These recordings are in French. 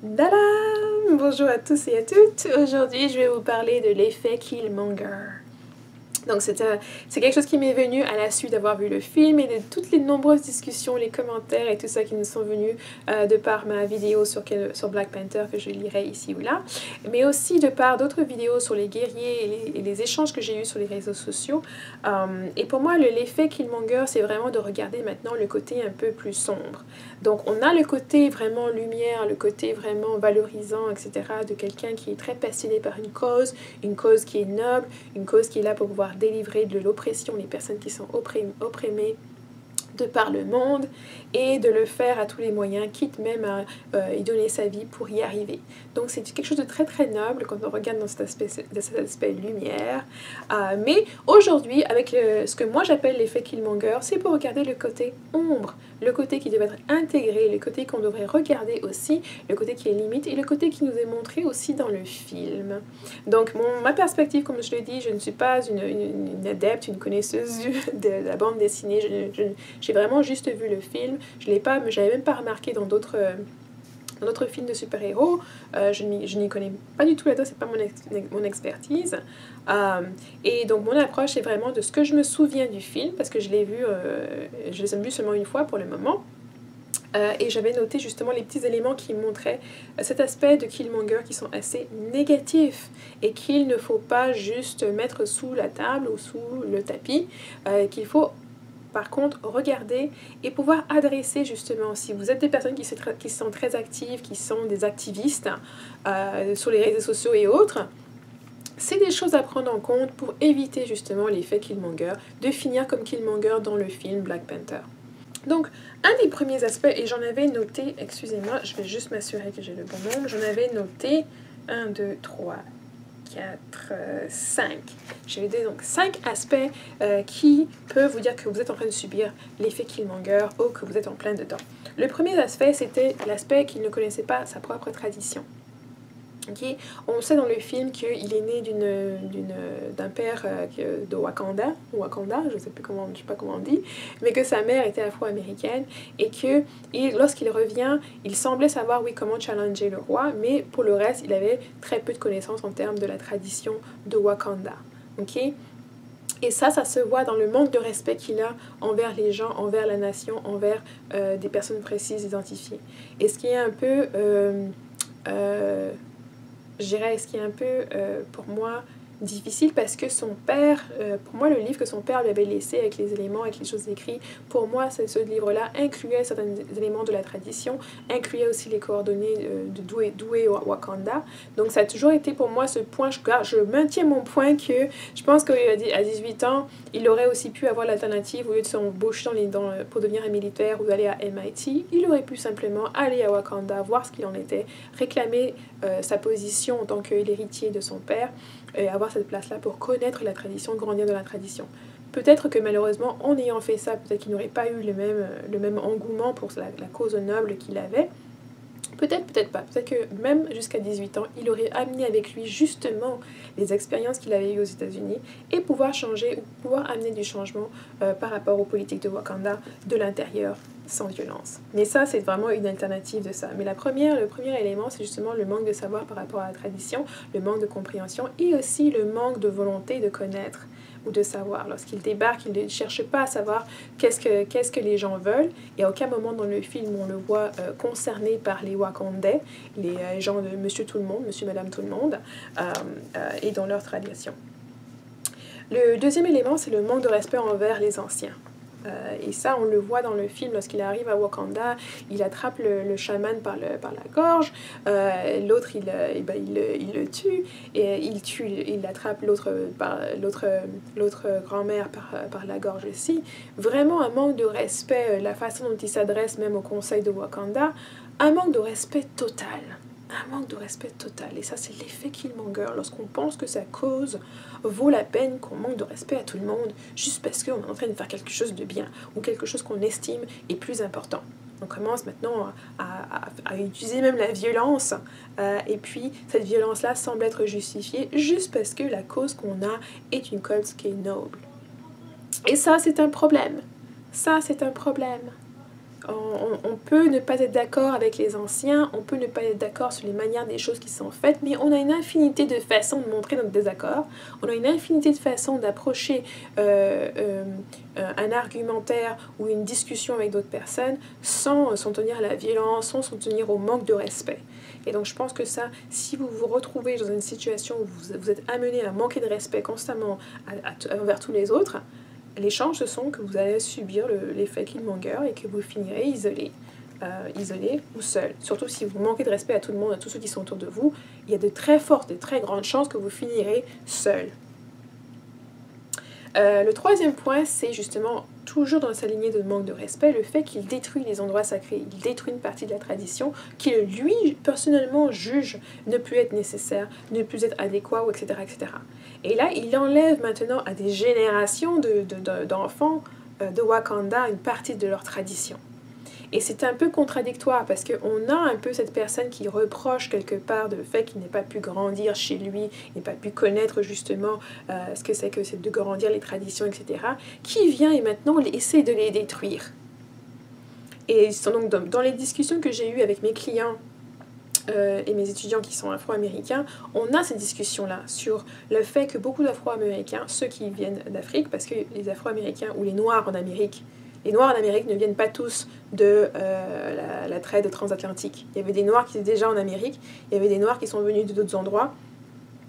Dada! Bonjour à tous et à toutes. Aujourd'hui, je vais vous parler de l'effet Killmonger. Donc c'est quelque chose qui m'est venu à la suite d'avoir vu le film et de toutes les nombreuses discussions, les commentaires et tout ça qui nous sont venus de par ma vidéo sur Black Panther que je lirai ici ou là, mais aussi de par d'autres vidéos sur les guerriers et les échanges que j'ai eus sur les réseaux sociaux. Et pour moi, l'effet Killmonger, c'est vraiment de regarder maintenant le côté un peu plus sombre. Donc on a le côté vraiment lumière, le côté vraiment valorisant, etc. de quelqu'un qui est très passionné par une cause qui est noble, une cause qui est là pour pouvoir délivrer de l'oppression les personnes qui sont opprimées de par le monde et de le faire à tous les moyens, quitte même à y donner sa vie pour y arriver. Donc c'est quelque chose de très très noble quand on regarde dans cet aspect lumière. Mais aujourd'hui, avec ce que moi j'appelle l'effet Killmonger, c'est pour regarder le côté ombre, le côté qui devrait être intégré, le côté qu'on devrait regarder aussi, le côté qui est limite et le côté qui nous est montré aussi dans le film. Donc ma perspective, comme je l'ai dit, je ne suis pas une adepte, une connaisseuse de la bande dessinée, j'ai vraiment juste vu le film, je n'avais même pas remarqué dans d'autres films de super-héros, je n'y connais pas du tout là-dedans, c'est pas mon expertise. Et donc mon approche est vraiment de ce que je me souviens du film, parce que je les ai vus seulement une fois pour le moment. Et j'avais noté justement les petits éléments qui montraient cet aspect de Killmonger qui sont assez négatifs et qu'il ne faut pas juste mettre sous la table ou sous le tapis, qu'il faut par contre regarder et pouvoir adresser justement, si vous êtes des personnes qui sont très actives, qui sont des activistes sur les réseaux sociaux et autres, c'est des choses à prendre en compte pour éviter justement l'effet Killmonger, de finir comme Killmonger dans le film Black Panther. Donc, un des premiers aspects, et j'en avais noté, excusez-moi, je vais juste m'assurer que j'ai le bon nombre, j'en avais noté 1, 2, 3, 4, 5. J'ai noté donc 5 aspects qui peuvent vous dire que vous êtes en train de subir l'effet Killmonger ou que vous êtes en plein dedans. Le premier aspect, c'était l'aspect qu'il ne connaissait pas sa propre tradition. Okay. On sait dans le film qu'il est né d'un père de Wakanda, je ne sais pas comment on dit, mais que sa mère était afro-américaine et que lorsqu'il revient, il semblait savoir comment challenger le roi, mais pour le reste, il avait très peu de connaissances en termes de la tradition de Wakanda. Okay. Et ça se voit dans le manque de respect qu'il a envers les gens, envers la nation, envers des personnes précises identifiées. Et ce qui est un peu... je dirais, ce qui est un peu, pour moi, difficile parce que son père, pour moi, le livre que son père lui avait laissé avec les éléments, avec les choses écrites, pour moi, ce livre-là incluait certains éléments de la tradition, incluait aussi les coordonnées de Doué Wakanda. Donc, ça a toujours été pour moi ce point, je maintiens mon point que je pense qu'à 18 ans, il aurait aussi pu avoir l'alternative, au lieu de s'embaucher pour devenir un militaire ou d'aller à MIT, il aurait pu simplement aller à Wakanda, voir ce qu'il en était, réclamer sa position en tant qu'héritier de son père, et avoir cette place-là pour connaître la tradition, grandir dans la tradition. Peut-être que malheureusement, en ayant fait ça, peut-être qu'il n'aurait pas eu le même engouement pour la cause noble qu'il avait. Peut-être pas. Peut-être que même jusqu'à 18 ans, il aurait amené avec lui justement les expériences qu'il avait eues aux États-Unis et pouvoir changer ou pouvoir amener du changement par rapport aux politiques de Wakanda de l'intérieur sans violence. Mais ça, c'est vraiment une alternative de ça. Mais le premier élément, c'est justement le manque de savoir par rapport à la tradition, le manque de compréhension et aussi le manque de volonté de connaître ou de savoir. Lorsqu'il débarque, il ne cherche pas à savoir qu'est-ce que les gens veulent. Et à aucun moment dans le film, on le voit concerné par les Wakandais, les gens de Monsieur Tout-le-Monde, Monsieur, Madame Tout-le-Monde, et dans leur tradition. Le deuxième élément, c'est le manque de respect envers les anciens. Et ça, on le voit dans le film lorsqu'il arrive à Wakanda, il attrape le chaman par la gorge, l'autre il le tue, et il attrape l'autre grand-mère par la gorge aussi. Vraiment un manque de respect, la façon dont il s'adresse même au conseil de Wakanda, un manque de respect total. Un manque de respect total. Et ça, c'est l'effet Killmonger. Lorsqu'on pense que sa cause vaut la peine, qu'on manque de respect à tout le monde, juste parce qu'on est en train de faire quelque chose de bien, ou quelque chose qu'on estime est plus important. On commence maintenant à utiliser même la violence, et puis cette violence-là semble être justifiée juste parce que la cause qu'on a est une cause qui est noble. Et ça, c'est un problème. Ça, c'est un problème. On peut ne pas être d'accord avec les anciens, on peut ne pas être d'accord sur les manières des choses qui sont faites, mais on a une infinité de façons de montrer notre désaccord, on a une infinité de façons d'approcher un argumentaire ou une discussion avec d'autres personnes sans s'en tenir à la violence, sans s'en tenir au manque de respect. Et donc je pense que ça, si vous vous retrouvez dans une situation où vous êtes amené à manquer de respect constamment envers tous les autres, les chances sont que vous allez subir l'effet Killmonger et que vous finirez isolé ou seul. Surtout si vous manquez de respect à tout le monde, à tous ceux qui sont autour de vous, il y a de très fortes et très grandes chances que vous finirez seul. Le troisième point, c'est justement, toujours dans sa lignée de manque de respect, le fait qu'il détruit les endroits sacrés, il détruit une partie de la tradition qu'il, lui, personnellement, juge ne plus être nécessaire, ne plus être adéquat, etc., etc. Et là, il enlève maintenant à des générations d'enfants de Wakanda une partie de leur tradition. Et c'est un peu contradictoire parce qu'on a un peu cette personne qui reproche quelque part le fait qu'il n'ait pas pu grandir chez lui, n'ait pas pu connaître justement ce que c'est de grandir les traditions, etc., qui vient et maintenant essaie de les détruire. Et donc dans les discussions que j'ai eues avec mes clients et mes étudiants qui sont afro-américains, on a ces discussions-là sur le fait que beaucoup d'afro-américains, ceux qui viennent d'Afrique, parce que les afro-américains ou les noirs en Amérique, les noirs en Amérique ne viennent pas tous de la trade transatlantique. Il y avait des noirs qui étaient déjà en Amérique, il y avait des noirs qui sont venus d'autres endroits,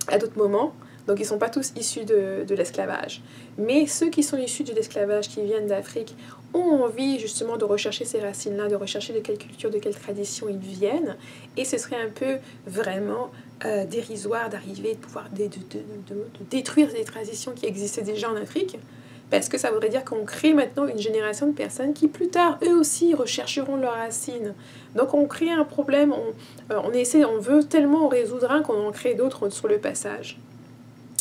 à d'autres moments, donc ils ne sont pas tous issus de l'esclavage. Mais ceux qui sont issus de l'esclavage, qui viennent d'Afrique, ont envie justement de rechercher ces racines-là, de rechercher de quelle culture, de quelle tradition ils viennent, et ce serait un peu vraiment dérisoire d'arriver de pouvoir de détruire ces traditions qui existaient déjà en Afrique, parce que ça voudrait dire qu'on crée maintenant une génération de personnes qui plus tard, eux aussi, rechercheront leurs racines. Donc on crée un problème, on veut tellement en résoudre un qu'on en crée d'autres sur le passage.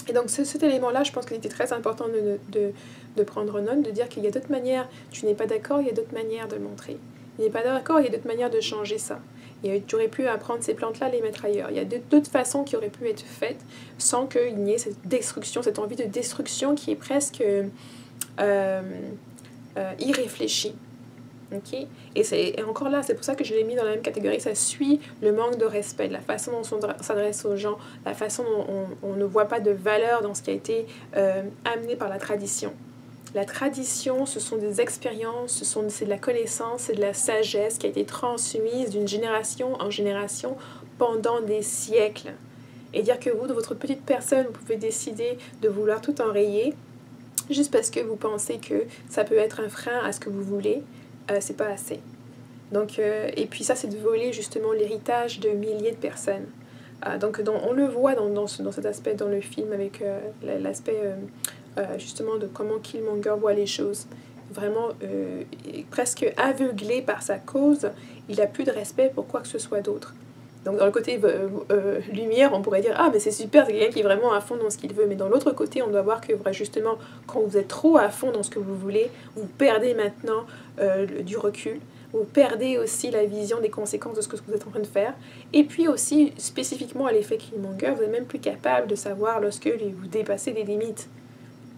Et donc cet élément-là, je pense qu'il était très important de prendre note, de dire qu'il y a d'autres manières, tu n'es pas d'accord, il y a d'autres manières de le montrer. Il n'est pas d'accord, il y a d'autres manières de changer ça. Tu aurais pu apprendre ces plantes-là, les mettre ailleurs. Il y a d'autres façons qui auraient pu être faites sans qu'il n'y ait cette destruction, cette envie de destruction qui est presque irréfléchie. Okay? Et encore là, c'est pour ça que je l'ai mis dans la même catégorie, ça suit le manque de respect, la façon dont on s'adresse aux gens, la façon dont on ne voit pas de valeur dans ce qui a été amené par la tradition. La tradition, ce sont des expériences, c'est de la connaissance, c'est de la sagesse qui a été transmise d'une génération en génération pendant des siècles. Et dire que vous, de votre petite personne, vous pouvez décider de vouloir tout enrayer, juste parce que vous pensez que ça peut être un frein à ce que vous voulez, c'est pas assez. Donc, et puis ça, c'est de voler justement l'héritage de milliers de personnes. Donc on le voit dans cet aspect dans le film, avec l'aspect justement de comment Killmonger voit les choses. Vraiment presque aveuglé par sa cause, il n'a plus de respect pour quoi que ce soit d'autre. Donc dans le côté lumière, on pourrait dire « Ah, mais c'est super, c'est quelqu'un qui est vraiment à fond dans ce qu'il veut. » Mais dans l'autre côté, on doit voir que justement, quand vous êtes trop à fond dans ce que vous voulez, vous perdez maintenant du recul. Vous perdez aussi la vision des conséquences de ce que vous êtes en train de faire. Et puis aussi, spécifiquement à l'effet Killmonger, vous n'êtes même plus capable de savoir lorsque vous dépassez les limites.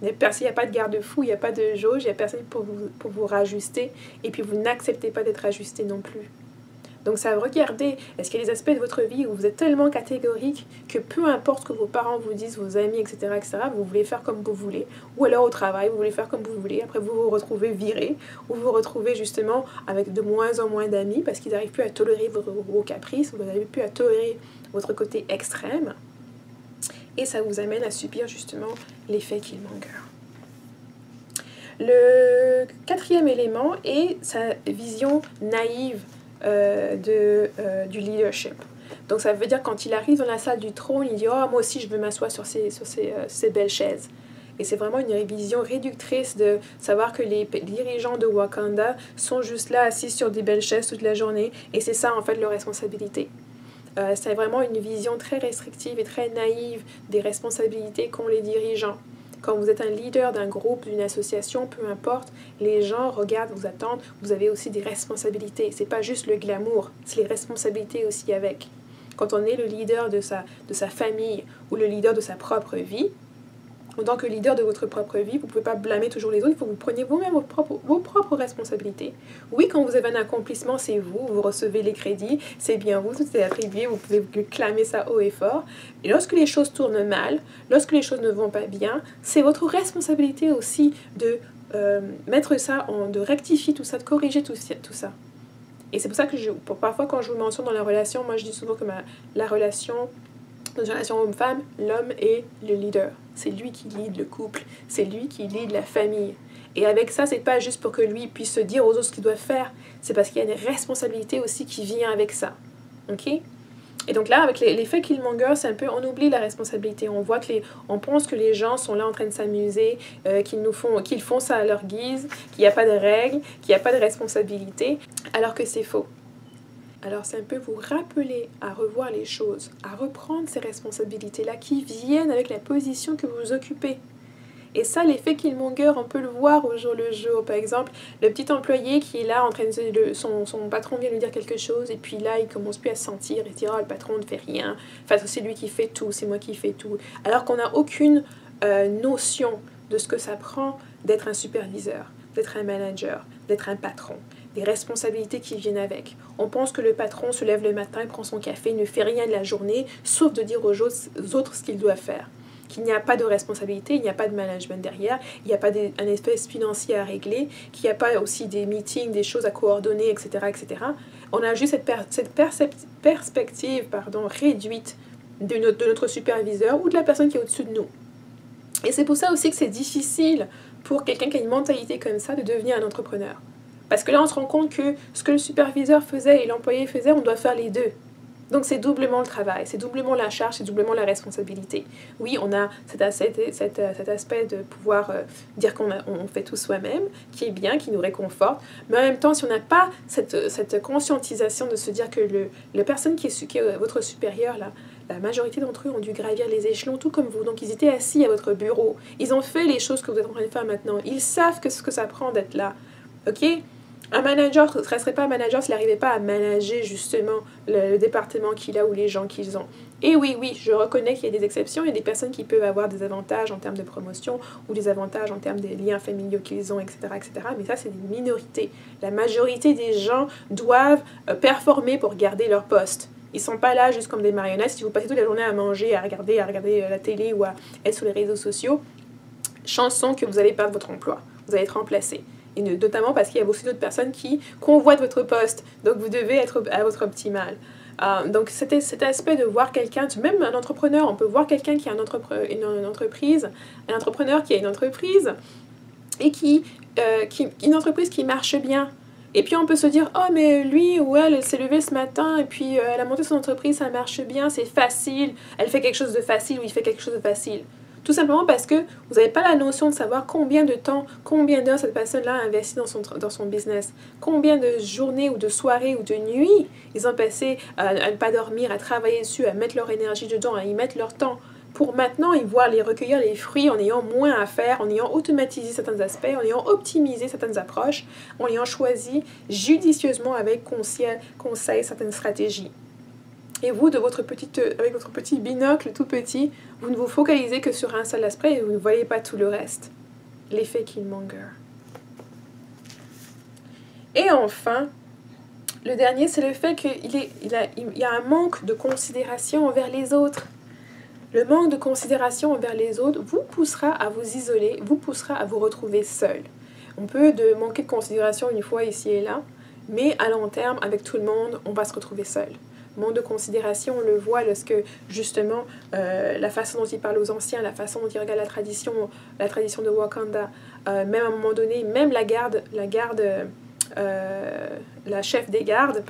Il n'y a pas de garde-fou, il n'y a pas de jauge, il n'y a personne pour vous rajuster. Et puis vous n'acceptez pas d'être ajusté non plus. Donc ça, regardez, est-ce qu'il y a des aspects de votre vie où vous êtes tellement catégorique que peu importe ce que vos parents vous disent, vos amis, etc., vous voulez faire comme vous voulez, ou alors au travail, vous voulez faire comme vous voulez, après vous vous retrouvez viré, ou vous vous retrouvez justement avec de moins en moins d'amis parce qu'ils n'arrivent plus à tolérer vos caprices, vous n'arrivez plus à tolérer votre côté extrême, et ça vous amène à subir justement l'effet Killmonger. Le quatrième élément est sa vision naïve du leadership. Donc ça veut dire quand il arrive dans la salle du trône, il dit « Oh, moi aussi je veux m'asseoir sur ces belles chaises ». Et c'est vraiment une vision réductrice de savoir que les dirigeants de Wakanda sont juste là assis sur des belles chaises toute la journée, et c'est ça en fait leur responsabilité. C'est vraiment une vision très restrictive et très naïve des responsabilités qu'ont les dirigeants. Quand vous êtes un leader d'un groupe, d'une association, peu importe, les gens regardent, vous attendent, vous avez aussi des responsabilités. C'est pas juste le glamour, c'est les responsabilités aussi avec. Quand on est le leader de sa famille ou le leader de sa propre vie, En tant que leader de votre propre vie, vous ne pouvez pas blâmer toujours les autres, il faut que vous preniez vous-même vos propres responsabilités. Oui, quand vous avez un accomplissement, c'est vous, vous recevez les crédits, c'est bien vous, tout est attribué, vous pouvez clamer ça haut et fort. Et lorsque les choses tournent mal, lorsque les choses ne vont pas bien, c'est votre responsabilité aussi de mettre ça, de rectifier tout ça, de corriger tout ça. Et c'est pour ça que parfois quand je vous mentionne dans la relation, moi je dis souvent que la relation, dans une relation homme-femme, l'homme est le leader. C'est lui qui lead le couple, c'est lui qui lead la famille. Et avec ça, c'est pas juste pour que lui puisse se dire aux autres ce qu'il doit faire, c'est parce qu'il y a une responsabilité aussi qui vient avec ça. Ok ? Et donc là, avec l'effet Killmonger, c'est un peu, on oublie la responsabilité. On voit on pense que les gens sont là en train de s'amuser, qu'ils font ça à leur guise, qu'il n'y a pas de règles, qu'il n'y a pas de responsabilité, alors que c'est faux. Alors c'est un peu vous rappeler à revoir les choses, à reprendre ces responsabilités-là qui viennent avec la position que vous occupez. Et ça, l'effet Killmonger, on peut le voir au jour le jour. Par exemple, le petit employé qui est là, en train de son patron vient lui dire quelque chose, et puis là, il commence plus à se sentir, il dit « Oh, le patron ne fait rien. Enfin, c'est lui qui fait tout, c'est moi qui fais tout. » Alors qu'on n'a aucune notion de ce que ça prend d'être un superviseur, d'être un manager, d'être un patron. Des responsabilités qui viennent avec. On pense que le patron se lève le matin, prend son café, ne fait rien de la journée, sauf de dire aux autres ce qu'il doit faire. Qu'il n'y a pas de responsabilité, il n'y a pas de management derrière, il n'y a pas un espace financier à régler, qu'il n'y a pas aussi des meetings, des choses à coordonner, etc. etc. On a juste cette perspective réduite de notre superviseur ou de la personne qui est au-dessus de nous. Et c'est pour ça aussi que c'est difficile pour quelqu'un qui a une mentalité comme ça de devenir un entrepreneur. Parce que là, on se rend compte que ce que le superviseur faisait et l'employé faisait, on doit faire les deux. Donc c'est doublement le travail, c'est doublement la charge, c'est doublement la responsabilité. Oui, on a cet aspect de pouvoir dire qu'on fait tout soi-même, qui est bien, qui nous réconforte, mais en même temps, si on n'a pas cette conscientisation de se dire que la personne qui est votre supérieur, là, la majorité d'entre eux ont dû gravir les échelons tout comme vous, donc ils étaient assis à votre bureau, ils ont fait les choses que vous êtes en train de faire maintenant, ils savent ce que ça prend d'être là, ok ? Un manager ne serait pas un manager s'il n'arrivait pas à manager justement le département qu'il a ou les gens qu'ils ont. Et oui, je reconnais qu'il y a des exceptions, il y a des personnes qui peuvent avoir des avantages en termes de promotion ou des avantages en termes des liens familiaux qu'ils ont, etc., etc. Mais ça, c'est des minorités. La majorité des gens doivent performer pour garder leur poste. Ils ne sont pas là juste comme des marionnettes. Si vous passez toute la journée à manger, à regarder la télé ou à être sur les réseaux sociaux, chanson que vous allez perdre votre emploi. Vous allez être remplacé. Et notamment parce qu'il y a aussi d'autres personnes qui convoitent votre poste. Donc vous devez être à votre optimal. Donc cet aspect de voir quelqu'un, même un entrepreneur, on peut voir quelqu'un qui a une entreprise, un entrepreneur qui a une entreprise et une entreprise qui marche bien. Et puis on peut se dire, oh mais lui ou elle s'est levée ce matin et puis elle a monté son entreprise, ça marche bien, c'est facile, elle fait quelque chose de facile ou il fait quelque chose de facile. Tout simplement parce que vous n'avez pas la notion de savoir combien de temps, combien d'heures cette personne-là a investi dans son business. Combien de journées ou de soirées ou de nuits ils ont passé à ne pas dormir, à travailler dessus, à mettre leur énergie dedans, à y mettre leur temps. Pour maintenant y voir recueillir les fruits en ayant moins à faire, en ayant automatisé certains aspects, en ayant optimisé certaines approches, en ayant choisi judicieusement avec conseil certaines stratégies. Et vous, avec votre petit binocle tout petit, vous ne vous focalisez que sur un seul aspect et vous ne voyez pas tout le reste. L'effet Killmonger. Et enfin, le dernier, c'est le fait qu'il y a un manque de considération envers les autres. Le manque de considération envers les autres vous poussera à vous isoler, vous poussera à vous retrouver seul. On peut manquer de considération une fois ici et là, mais à long terme, avec tout le monde, on va se retrouver seul. Manque de considération, on le voit lorsque, justement, la façon dont il parle aux anciens, la façon dont il regarde la tradition de Wakanda, même à un moment donné, même la chef des gardes,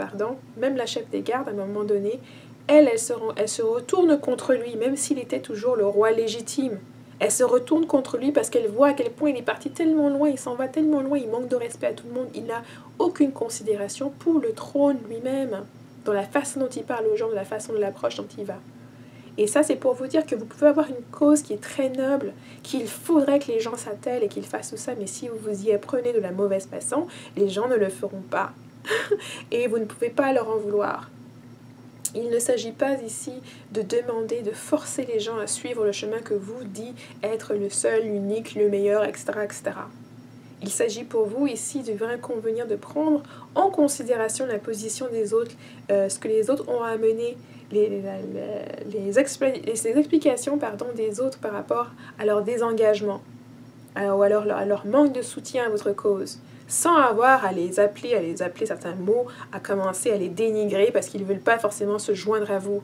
même la chef des gardes, à un moment donné, elle se retourne contre lui, même s'il était toujours le roi légitime. Elle se retourne contre lui parce qu'elle voit à quel point il est parti tellement loin, il s'en va tellement loin, il manque de respect à tout le monde, il n'a aucune considération pour le trône lui-même, dans la façon dont il parle aux gens, de la façon de l'approche dont il va. Et ça, c'est pour vous dire que vous pouvez avoir une cause qui est très noble, qu'il faudrait que les gens s'attellent et qu'ils fassent tout ça, mais si vous vous y apprenez de la mauvaise façon, les gens ne le feront pas. Et vous ne pouvez pas leur en vouloir. Il ne s'agit pas ici de demander, de forcer les gens à suivre le chemin que vous dit être le seul, l'unique, le meilleur, etc., etc. Il s'agit pour vous ici du vrai convenir de prendre en considération la position des autres, ce que les autres ont amené, les explications des autres par rapport à leur désengagement ou à leur manque de soutien à votre cause, sans avoir à les appeler certains mots, à commencer à les dénigrer parce qu'ils ne veulent pas forcément se joindre à vous.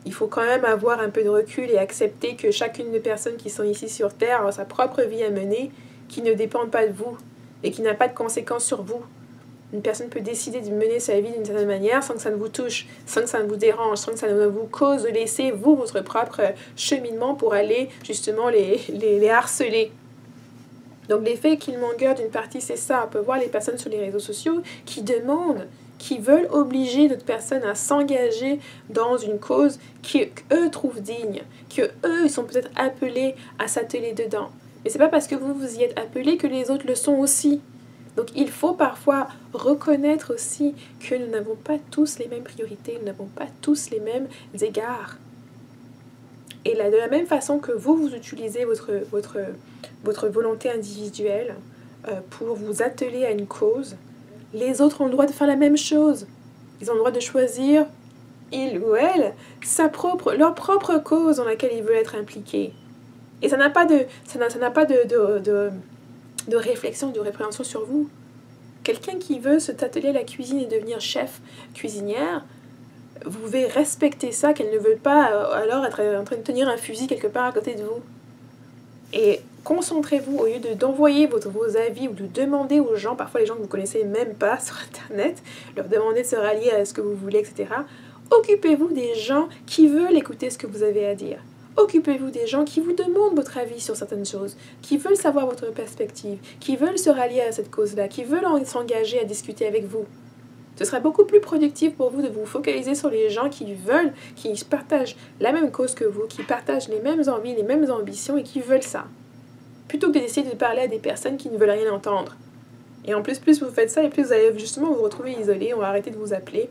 Il faut quand même avoir un peu de recul et accepter que chacune des personnes qui sont ici sur Terre a sa propre vie à mener, qui ne dépendent pas de vous et qui n'a pas de conséquences sur vous. Une personne peut décider de mener sa vie d'une certaine manière sans que ça ne vous touche, sans que ça ne vous dérange, sans que ça ne vous cause de laisser vous votre propre cheminement pour aller justement les harceler. Donc l'effet Killmonger d'une partie c'est ça, on peut voir les personnes sur les réseaux sociaux qui demandent, qui veulent obliger d'autres personnes à s'engager dans une cause qu'eux trouvent digne, qu'eux ils sont peut-être appelés à s'atteler dedans. Mais c'est pas parce que vous y êtes appelés que les autres le sont aussi. Donc il faut parfois reconnaître aussi que nous n'avons pas tous les mêmes priorités, nous n'avons pas tous les mêmes égards. Et là, de la même façon que vous utilisez votre volonté individuelle pour vous atteler à une cause, les autres ont le droit de faire la même chose. Ils ont le droit de choisir, il ou elle, leur propre cause dans laquelle ils veulent être impliqués. Et ça n'a pas de réflexion, de répréhension sur vous. Quelqu'un qui veut se tâteler à la cuisine et devenir chef cuisinière, vous pouvez respecter ça, qu'elle ne veut pas alors être en train de tenir un fusil quelque part à côté de vous. Et concentrez-vous, au lieu d'envoyer vos avis ou de demander aux gens, parfois les gens que vous ne connaissez même pas sur Internet, leur demander de se rallier à ce que vous voulez, etc. Occupez-vous des gens qui veulent écouter ce que vous avez à dire. Occupez-vous des gens qui vous demandent votre avis sur certaines choses, qui veulent savoir votre perspective, qui veulent se rallier à cette cause-là, qui veulent s'engager à discuter avec vous. Ce sera beaucoup plus productif pour vous de vous focaliser sur les gens qui veulent, qui partagent la même cause que vous, qui partagent les mêmes envies, les mêmes ambitions et qui veulent ça. Plutôt que d'essayer de parler à des personnes qui ne veulent rien entendre. Et en plus vous faites ça, et plus vous allez justement vous retrouver isolé, on va arrêter de vous appeler.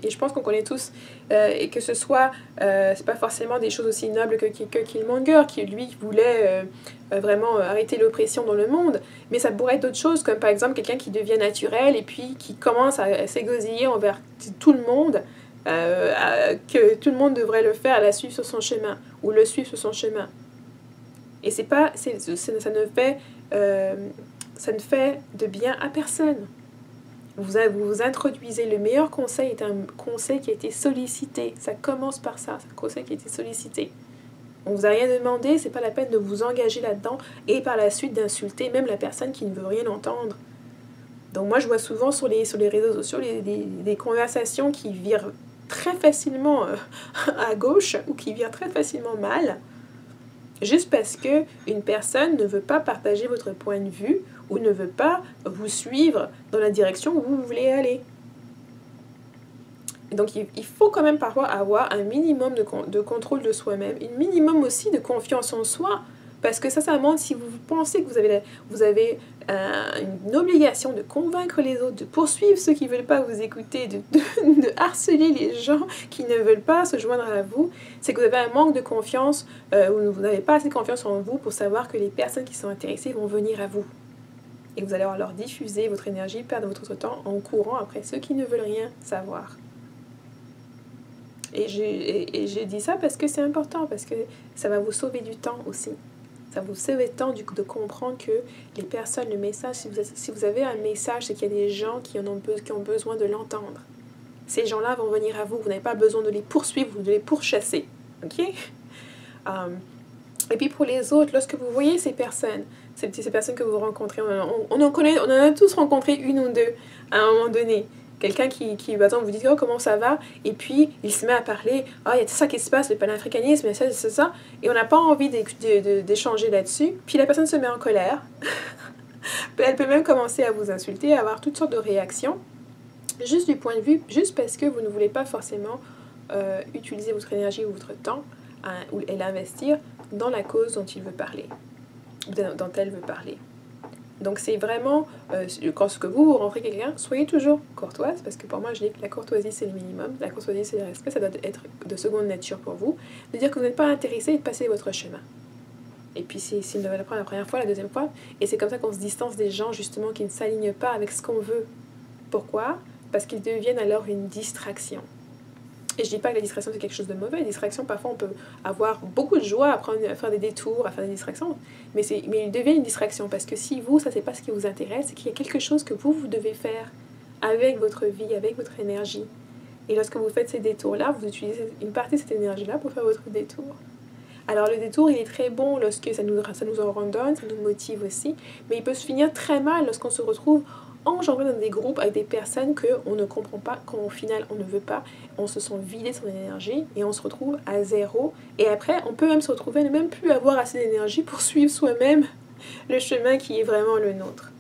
Et je pense qu'on connaît tous, et que ce soit, c'est pas forcément des choses aussi nobles que Killmonger, qui lui voulait vraiment arrêter l'oppression dans le monde, mais ça pourrait être d'autres choses, comme par exemple quelqu'un qui devient naturel et puis qui commence à s'égosiller envers tout le monde, que tout le monde devrait le faire, la suivre sur son chemin, ou le suivre sur son chemin. Et ça ne fait de bien à personne. Vous introduisez, le meilleur conseil est un conseil qui a été sollicité. Ça commence par ça, c'est un conseil qui a été sollicité. On vous a rien demandé, c'est pas la peine de vous engager là-dedans et par la suite d'insulter même la personne qui ne veut rien entendre. Donc moi je vois souvent sur les réseaux sociaux des conversations qui virent très facilement à gauche ou qui virent très facilement mal, juste parce que une personne ne veut pas partager votre point de vue ou ne veut pas vous suivre dans la direction où vous voulez aller. Et donc il faut quand même parfois avoir un minimum de contrôle de soi-même, un minimum aussi de confiance en soi, parce que ça montre si vous pensez que vous avez une obligation de convaincre les autres, de poursuivre ceux qui ne veulent pas vous écouter, de harceler les gens qui ne veulent pas se joindre à vous, c'est que vous avez un manque de confiance, ou vous n'avez pas assez de confiance en vous pour savoir que les personnes qui sont intéressées vont venir à vous. Et vous allez leur diffuser votre énergie, perdre votre temps en courant après ceux qui ne veulent rien savoir. Et je dis ça parce que c'est important, parce que ça va vous sauver du temps aussi. Ça vous sauve le temps de comprendre que les personnes, le message, si vous avez un message, c'est qu'il y a des gens qui ont besoin de l'entendre. Ces gens-là vont venir à vous. Vous n'avez pas besoin de les poursuivre ou de les pourchasser. Ok? Et puis pour les autres, lorsque vous voyez ces personnes que vous rencontrez, on en a tous rencontré une ou deux à un moment donné. Quelqu'un qui par exemple, vous dit « Oh, comment ça va ?» Et puis, il se met à parler « Oh, il y a tout ça qui se passe, le panafricanisme, ça. » Et on n'a pas envie d'échanger là-dessus. Puis la personne se met en colère. Elle peut même commencer à vous insulter, à avoir toutes sortes de réactions. Juste du point de vue, juste parce que vous ne voulez pas forcément utiliser votre énergie ou votre temps et l'investir dans la cause dont il veut parler, dont elle veut parler. Donc c'est vraiment, quand ce que vous rencontrez quelqu'un, soyez toujours courtoise, parce que pour moi je dis que la courtoisie c'est le minimum, la courtoisie c'est le respect, ça doit être de seconde nature pour vous, de dire que vous n'êtes pas intéressé et de passer votre chemin. Et puis s'ils ne veulent pas la première fois, la deuxième fois, et c'est comme ça qu'on se distance des gens justement qui ne s'alignent pas avec ce qu'on veut. Pourquoi? Parce qu'ils deviennent alors une distraction. Et je dis pas que la distraction c'est quelque chose de mauvais. La distraction, parfois on peut avoir beaucoup de joie à faire des détours, à faire des distractions, mais il devient une distraction parce que si vous, ça c'est pas ce qui vous intéresse, c'est qu'il y a quelque chose que vous devez faire avec votre vie, avec votre énergie. Et lorsque vous faites ces détours-là, vous utilisez une partie de cette énergie-là pour faire votre détour. Alors le détour, il est très bon lorsque ça nous en redonne, ça nous motive aussi, mais il peut se finir très mal lorsqu'on se retrouve enjambé dans des groupes avec des personnes qu'on ne comprend pas, qu'au final on ne veut pas, on se sent vidé de son énergie et on se retrouve à zéro. Et après, on peut même se retrouver à ne même plus avoir assez d'énergie pour suivre soi-même le chemin qui est vraiment le nôtre.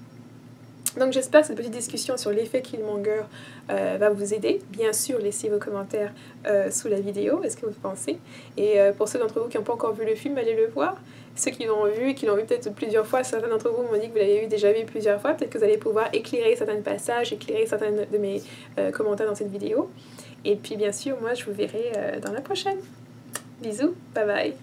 Donc j'espère que cette petite discussion sur l'effet Killmonger va vous aider. Bien sûr, laissez vos commentaires sous la vidéo, est-ce que vous pensez. Et pour ceux d'entre vous qui n'ont pas encore vu le film, allez le voir. Ceux qui l'ont vu et qui l'ont vu peut-être plusieurs fois, certains d'entre vous m'ont dit que vous l'avez déjà vu plusieurs fois. Peut-être que vous allez pouvoir éclairer certains passages, éclairer certains de mes commentaires dans cette vidéo. Et puis bien sûr, moi je vous verrai dans la prochaine. Bisous, bye bye.